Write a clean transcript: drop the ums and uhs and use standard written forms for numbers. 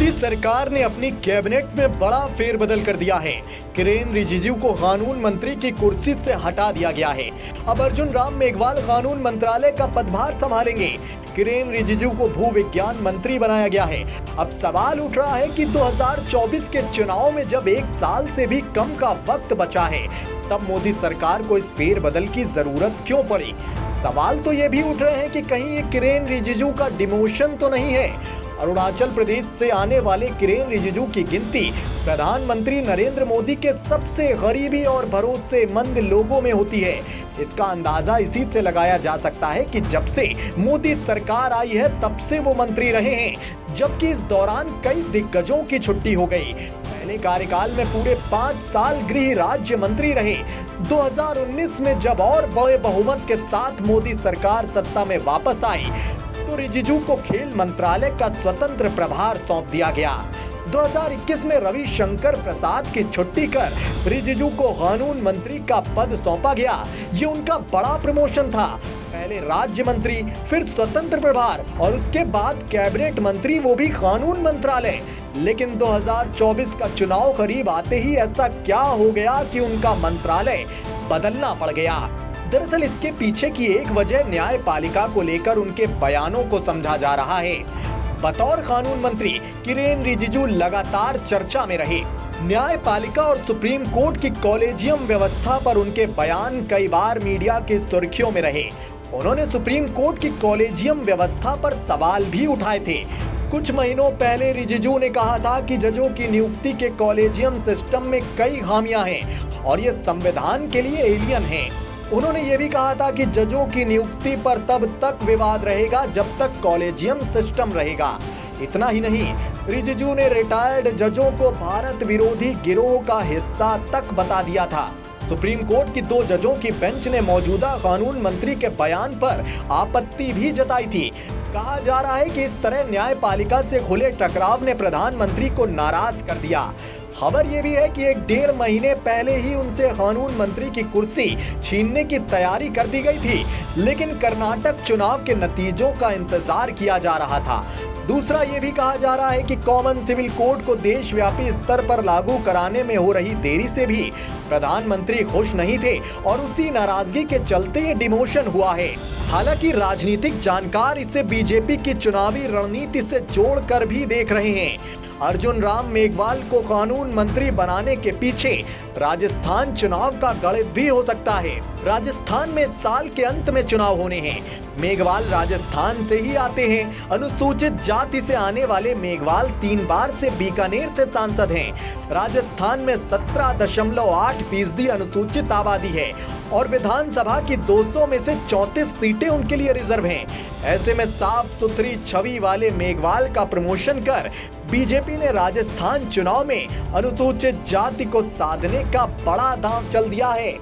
मोदी सरकार ने अपनी कैबिनेट में बड़ा फेरबदल कर दिया है। किरेन रिजिजू को कानून मंत्री की कुर्सी से हटा दिया गया है। अब अर्जुन राम मेघवाल कानून मंत्रालय का पदभार संभालेंगे। किरेन रिजिजू को भू विज्ञान मंत्री बनाया गया है। अब सवाल उठ रहा है कि 2024 के चुनाव में जब 1 साल से भी कम का वक्त बचा है, तब मोदी सरकार को इस फेरबदल की जरूरत क्यों पड़ी। सवाल तो ये भी उठ रहे हैं कि कहीं ये किरेन रिजिजू का डिमोशन तो नहीं है। अरुणाचल प्रदेश से आने वाले किरेन रिजिजू की गिनती प्रधानमंत्री नरेंद्र मोदी के सबसे करीबी और भरोसेमंद लोगों में होती है। इसका अंदाजा इसी से लगाया जा सकता है कि जब से मोदी सरकार आई है तब से वो मंत्री रहे हैं, जबकि इस दौरान कई दिग्गजों की छुट्टी हो गई। पहले कार्यकाल में पूरे 5 साल गृह राज्य मंत्री रहे। 2019 में जब और बड़े बहुमत के साथ मोदी सरकार सत्ता में वापस आई तो रिजिजू को खेल मंत्रालय का स्वतंत्र प्रभार सौंप दिया गया। 2021 में रविशंकर प्रसाद की छुट्टी कर रिजिजू को कानून मंत्री का पद सौंपा गया। ये उनका बड़ा प्रमोशन था। पहले राज्य मंत्री, फिर स्वतंत्र प्रभार और उसके बाद कैबिनेट मंत्री, वो भी कानून मंत्रालय। लेकिन 2024 का चुनाव करीब आते ही ऐसा क्या हो गया कि उनका मंत्रालय बदलना पड़ गया। दरअसल इसके पीछे की एक वजह न्यायपालिका को लेकर उनके बयानों को समझा जा रहा है। बतौर कानून मंत्री किरेन रिजिजू लगातार चर्चा में रहे। न्यायपालिका और सुप्रीम कोर्ट की कॉलेजियम व्यवस्था पर उनके बयान कई बार मीडिया की सुर्खियों में रहे। उन्होंने सुप्रीम कोर्ट की कॉलेजियम व्यवस्था पर सवाल भी उठाए थे। कुछ महीनों पहले रिजिजू ने कहा था कि जजों की नियुक्ति के कॉलेजियम सिस्टम में कई खामियां हैं और ये संविधान के लिए एलियन हैं। उन्होंने ये भी कहा था कि जजों की नियुक्ति पर तब तक विवाद रहेगा जब तक कॉलेजियम सिस्टम रहेगा। इतना ही नहीं, रिजिजू ने रिटायर्ड जजों को भारत विरोधी गिरोह का हिस्सा तक बता दिया था। सुप्रीम कोर्ट की 2 जजों की बेंच ने मौजूदा कानून मंत्री के बयान पर आपत्ति भी जताई थी। कहा जा रहा है कि इस तरह न्यायपालिका से खुले टकराव ने प्रधानमंत्री को नाराज कर दिया। खबर यह भी है कि 1-1.5 महीने पहले ही उनसे कानून मंत्री की कुर्सी छीनने की तैयारी कर दी गई थी, लेकिन कर्नाटक चुनाव के नतीजों का इंतजार किया जा रहा था। दूसरा ये भी कहा जा रहा है कि कॉमन सिविल कोड को देशव्यापी स्तर पर लागू कराने में हो रही देरी से भी प्रधानमंत्री खुश नहीं थे और उसी नाराजगी के चलते ये डिमोशन हुआ है। हालांकि राजनीतिक जानकार इसे बीजेपी की चुनावी रणनीति से जोड़कर भी देख रहे हैं। अर्जुन राम मेघवाल को कानून मंत्री बनाने के पीछे राजस्थान चुनाव का गणित भी हो सकता है। राजस्थान में साल के अंत में चुनाव होने हैं। मेघवाल राजस्थान से ही आते हैं। अनुसूचित जाति से आने वाले मेघवाल 3 बार से बीकानेर से सांसद हैं। राजस्थान में 17.8% अनुसूचित आबादी है और विधानसभा की 200 में से 34 सीटें उनके लिए रिजर्व हैं। ऐसे में साफ सुथरी छवि वाले मेघवाल का प्रमोशन कर बीजेपी ने राजस्थान चुनाव में अनुसूचित जाति को साधने का बड़ा दांव चल दिया है।